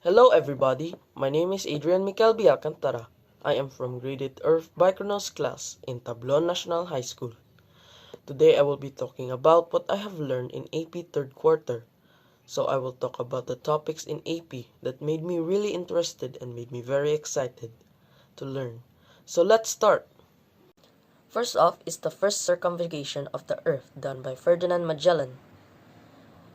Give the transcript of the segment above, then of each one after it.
Hello everybody, my name is Adrian Micalbi Alcantara. I am from Graded Earth Biochronos class in Tablon National High School. Today I will be talking about what I have learned in AP third quarter. So I will talk about the topics in AP that made me really interested and made me very excited to learn. So let's start. First off is the first circumnavigation of the Earth done by Ferdinand Magellan.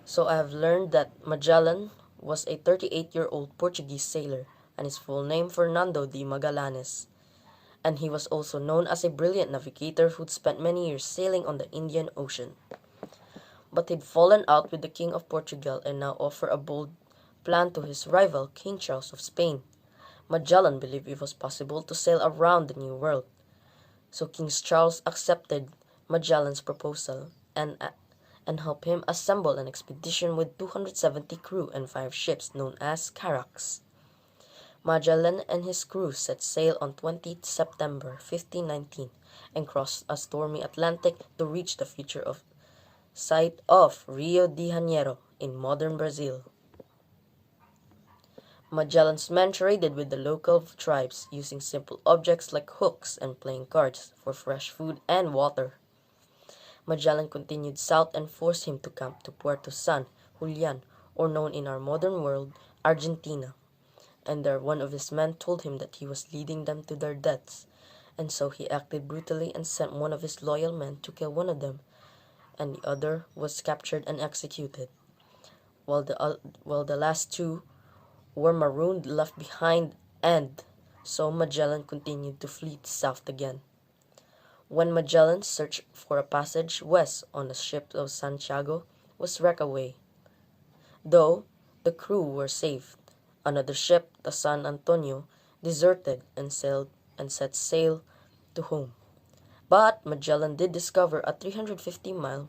So I have learned that Magellan was a 38-year-old Portuguese sailor, and his full name Fernando de Magallanes. And he was also known as a brilliant navigator who'd spent many years sailing on the Indian Ocean. But he'd fallen out with the King of Portugal and now offered a bold plan to his rival, King Charles of Spain. Magellan believed it was possible to sail around the New World. So King Charles accepted Magellan's proposal and helped him assemble an expedition with 270 crew and 5 ships known as Caracs. Magellan and his crew set sail on 20th September 1519 and crossed a stormy Atlantic to reach the future site of Rio de Janeiro in modern Brazil. Magellan's men traded with the local tribes using simple objects like hooks and playing cards for fresh food and water. Magellan continued south and forced him to camp to Puerto San Julian, or known in our modern world, Argentina. And there one of his men told him that he was leading them to their deaths, and so he acted brutally and sent one of his loyal men to kill one of them, and the other was captured and executed, while the last two were marooned, left behind, and so Magellan continued to flee south again. When Magellan searched for a passage west on the ship of Santiago was wrecked away. Though the crew were saved, another ship, the San Antonio, deserted and set sail to home. But Magellan did discover a 350-mile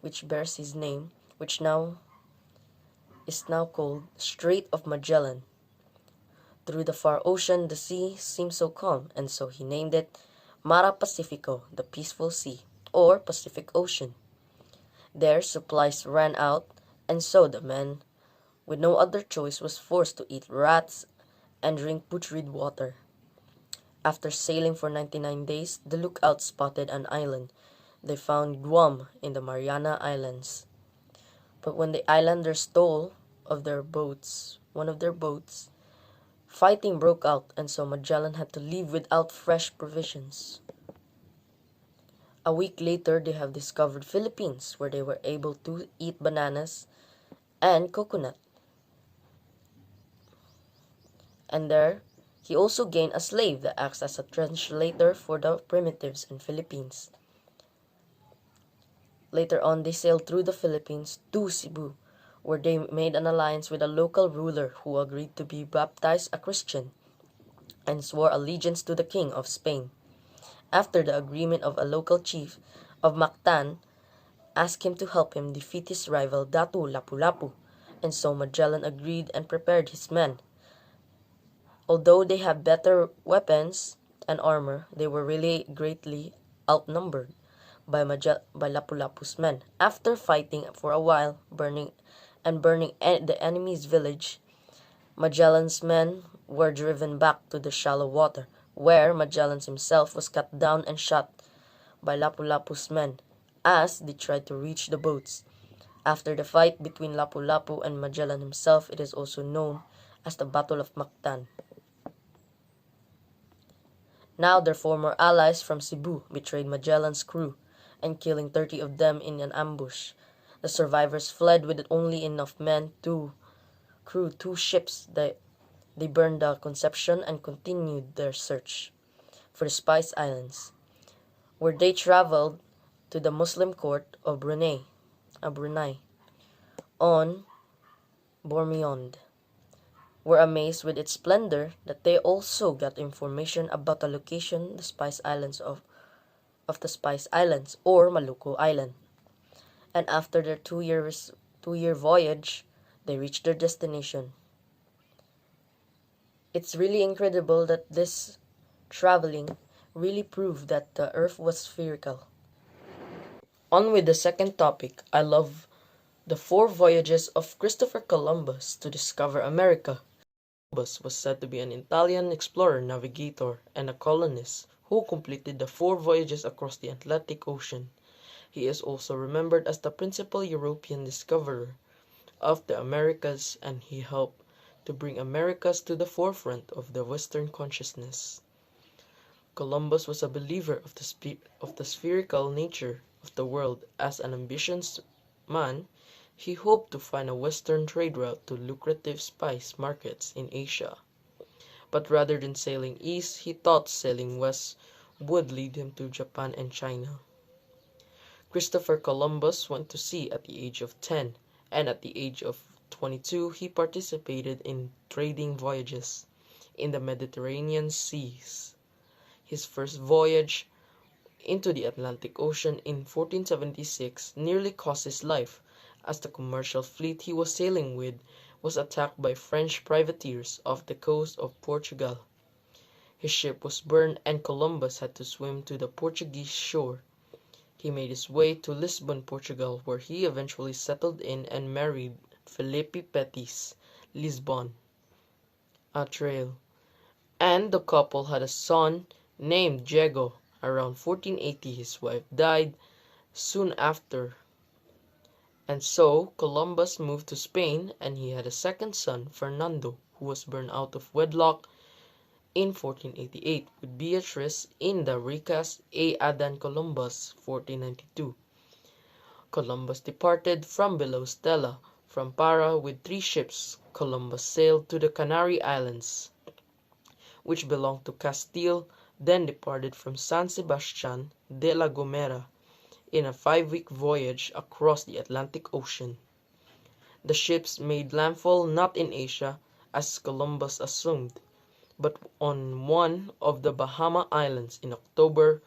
which bears his name, which now is now called Strait of Magellan. Through the far ocean, the sea seemed so calm, and so he named it Mare Pacifico, the peaceful sea, or Pacific Ocean. There supplies ran out, and so the men, with no other choice, was forced to eat rats and drink putrid water. After sailing for 99 days, the lookouts spotted an island. They found Guam in the Mariana Islands. But when the islanders stole one of their boats, fighting broke out, and so Magellan had to leave without fresh provisions. A week later, they have discovered Philippines, where they were able to eat bananas and coconut. And there, he also gained a slave that acts as a translator for the primitives in Philippines. Later on, they sailed through the Philippines to Cebu, where they made an alliance with a local ruler who agreed to be baptized a Christian and swore allegiance to the King of Spain. After the agreement of a local chief of Mactan asked him to help him defeat his rival Datu Lapu-Lapu, and so Magellan agreed and prepared his men. Although they had better weapons and armor, they were really greatly outnumbered by Lapu-Lapu's men. After fighting for a while, burning the enemy's village, Magellan's men were driven back to the shallow water, where Magellan himself was cut down and shot by Lapu-Lapu's men as they tried to reach the boats. After the fight between Lapu-Lapu and Magellan himself, it is also known as the Battle of Mactan. Now their former allies from Cebu betrayed Magellan's crew, and killing 30 of them in an ambush. The survivors fled with only enough men to crew 2 ships. They burned the Conception and continued their search for the Spice Islands, where they traveled to the Muslim court of Brunei on Borneo. Were amazed with its splendor that they also got information about the location the Spice Islands of the Spice Islands, or Maluku Island. And after their 2-year voyage, they reached their destination. It's really incredible that this traveling really proved that the Earth was spherical. On with the second topic, I love The four voyages of Christopher Columbus to discover America. Columbus was said to be an Italian explorer, navigator, and a colonist who completed the four voyages across the Atlantic Ocean. He is also remembered as the principal European discoverer of the Americas, and he helped to bring Americas to the forefront of the Western consciousness. Columbus was a believer of the spherical nature of the world. As an ambitious man, he hoped to find a western trade route to lucrative spice markets in Asia. But rather than sailing east, he thought sailing west would lead him to Japan and China. Christopher Columbus went to sea at the age of 10, and at the age of 22 he participated in trading voyages in the Mediterranean seas. His first voyage into the Atlantic Ocean in 1476 nearly cost his life, as the commercial fleet he was sailing with was attacked by French privateers off the coast of Portugal. His ship was burned and Columbus had to swim to the Portuguese shore. He made his way to Lisbon, Portugal, where he eventually settled in and married Felipe Pettis Lisbon a trail, and the couple had a son named Diego. Around 1480 his wife died soon after, and so Columbus moved to Spain, and he had a second son, Fernando, who was born out of wedlock in 1488 with Beatriz in the recast A. Adan Columbus 1492. Columbus departed from below Stella from Para with 3 ships. Columbus sailed to the Canary Islands, which belonged to Castile, then departed from San Sebastian de la Gomera in a 5-week voyage across the Atlantic Ocean. The ships made landfall not in Asia, as Columbus assumed, but on one of the Bahama Islands in October.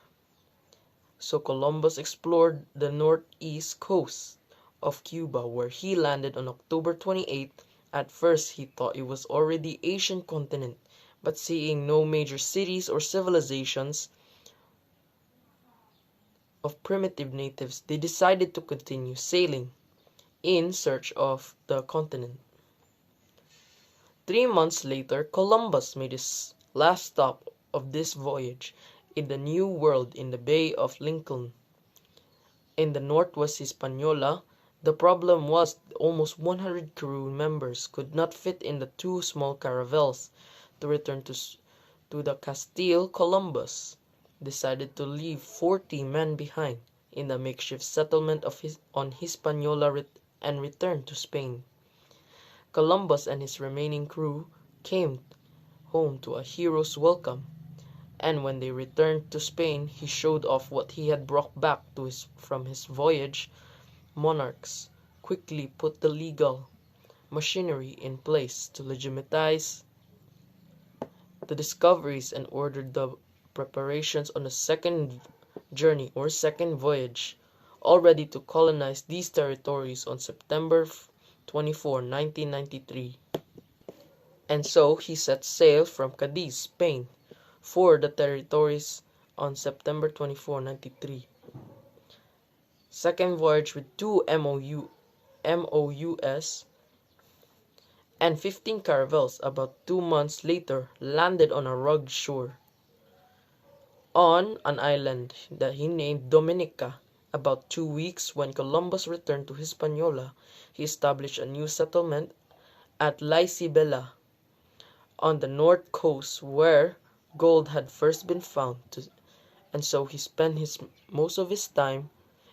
So Columbus explored the northeast coast of Cuba, where he landed on October 28th. At first he thought it was already the Asian continent, but seeing no major cities or civilizations of primitive natives, they decided to continue sailing in search of the continent. 3 months later, Columbus made his last stop of this voyage in the New World in the Bay of Lincoln. In the northwest Hispaniola, the problem was almost 100 crew members could not fit in the 2 small caravels to return to the Castile. Columbus decided to leave 40 men behind in the makeshift settlement on Hispaniola and return to Spain. Columbus and his remaining crew came home to a hero's welcome, and when they returned to Spain, he showed off what he had brought back from his voyage. Monarchs quickly put the legal machinery in place to legitimize the discoveries and ordered the preparations on the second journey or second voyage, all ready to colonize these territories on September 24, 1993. And so he set sail from Cadiz, Spain, for the territories on September 24, 1993. Second voyage with 2 MOUs and 15 caravels. About 2 months later, landed on a rugged shore on an island that he named Dominica. About 2 weeks when Columbus returned to Hispaniola, he established a new settlement at La Isabela on the north coast, where gold had first been found, and so he spent most of his time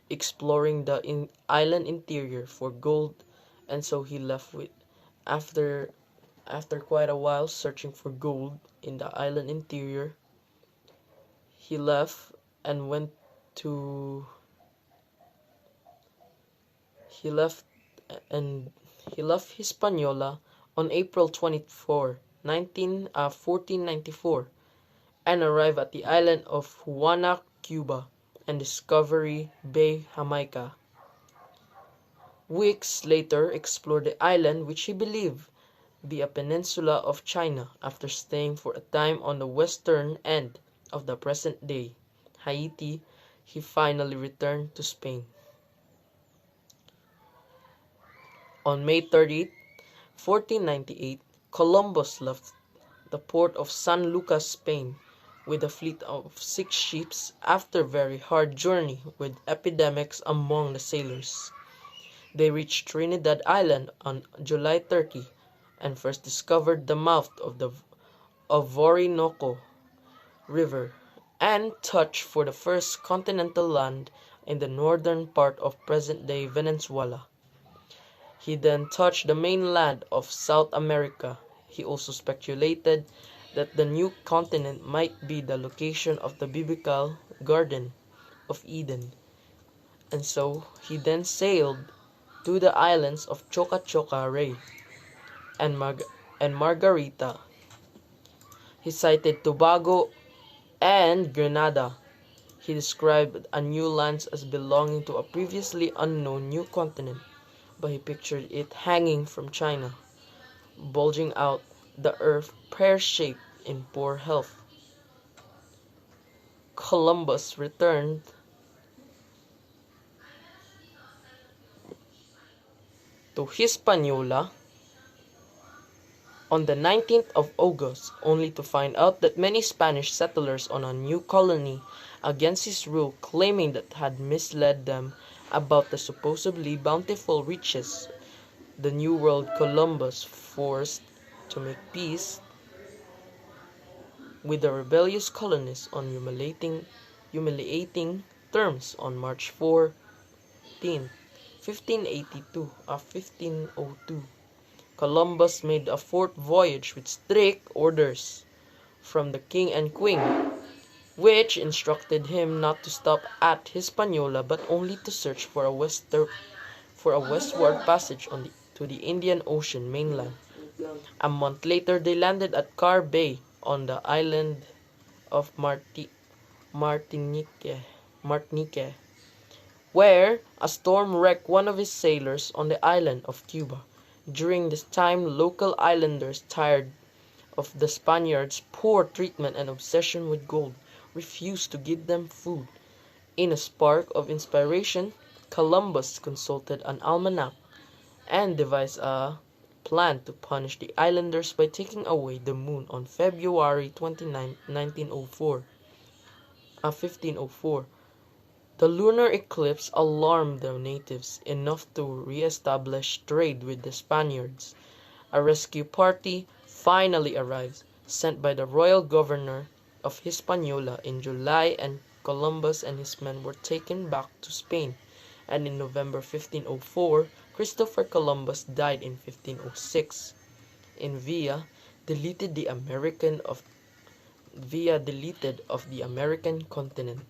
exploring the island interior for gold. And so he left with after quite a while searching for gold in the island interior, he left and went to he left Hispaniola on April 24, 1494, and arrived at the island of Juana, Cuba, and Discovery Bay, Jamaica. Weeks later, explored the island, which he believed be a peninsula of China, after staying for a time on the western end of the present-day Haiti. He finally returned to Spain. On May 30, 1498, Columbus left the port of San Lucas, Spain, with a fleet of 6 ships after a very hard journey with epidemics among the sailors. They reached Trinidad Island on July 30 and first discovered the mouth of the Orinoco River and touched for the first continental land in the northern part of present-day Venezuela. He then touched the mainland of South America. He also speculated that the new continent might be the location of the biblical Garden of Eden, and so he then sailed to the islands of Choca Rey and, Margarita. He sighted Tobago and Grenada. He described a new land as belonging to a previously unknown new continent, but he pictured it hanging from China, bulging out the earth pear-shaped in poor health. Columbus returned to Hispaniola on the 19th of August, only to find out that many Spanish settlers on a new colony against his rule, claiming that had misled them about the supposedly bountiful riches the New World. Columbus forced to make peace with the rebellious colonists on humiliating terms on March 14, 1502. Columbus made a fourth voyage with strict orders from the king and queen, which instructed him not to stop at Hispaniola but only to search for a westward passage to the Indian Ocean mainland. A month later, they landed at Car Bay on the island of Martinique, where a storm wrecked one of his sailors on the island of Cuba. During this time, local islanders, tired of the Spaniards' poor treatment and obsession with gold, refused to give them food. In a spark of inspiration, Columbus consulted an almanac and devised a plan to punish the islanders by taking away the moon on February 29, 1504. The lunar eclipse alarmed the natives enough to re-establish trade with the Spaniards. A rescue party finally arrived, sent by the royal governor of Hispaniola in July, and Columbus and his men were taken back to Spain, and in November 1504, Christopher Columbus died in 1506. In Villa deleted of the American continent.